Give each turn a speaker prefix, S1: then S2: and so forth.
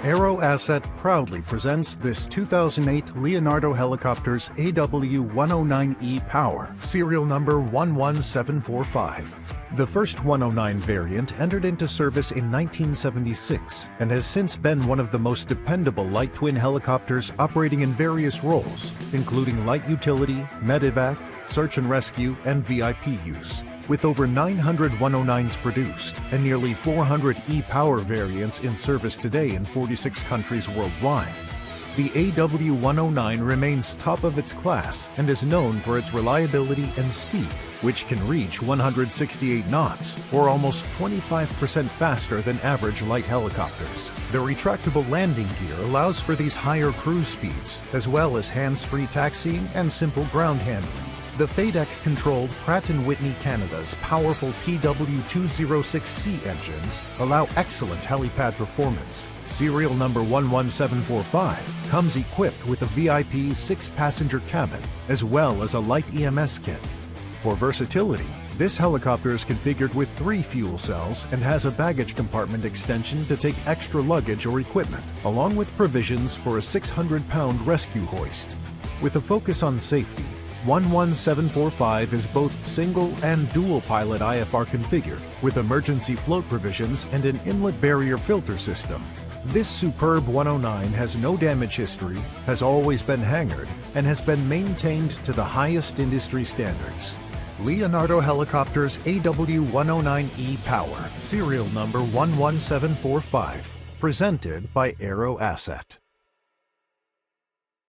S1: AeroAsset proudly presents this 2008 Leonardo Helicopters AW109E Power, serial number 11745. The first 109 variant entered into service in 1976 and has since been one of the most dependable light twin helicopters operating in various roles, including light utility, medevac, search and rescue, and VIP use. With over 900 109s produced and nearly 400 E-Power variants in service today in 46 countries worldwide, the AW109 remains top of its class and is known for its reliability and speed, which can reach 168 knots, or almost 25% faster than average light helicopters. The retractable landing gear allows for these higher cruise speeds, as well as hands-free taxiing and simple ground handling. The FADEC-controlled Pratt & Whitney Canada's powerful PW206C engines allow excellent helipad performance. Serial number 11745 comes equipped with a VIP 6-passenger cabin, as well as a light EMS kit. For versatility, this helicopter is configured with 3 fuel cells and has a baggage compartment extension to take extra luggage or equipment, along with provisions for a 600-pound rescue hoist. With a focus on safety, 11745 is both single and dual pilot IFR configured, with emergency float provisions and an inlet barrier filter system. This superb 109 has no damage history, has always been hangared, and has been maintained to the highest industry standards. Leonardo Helicopters AW109E Power, serial number 11745, presented by AeroAsset.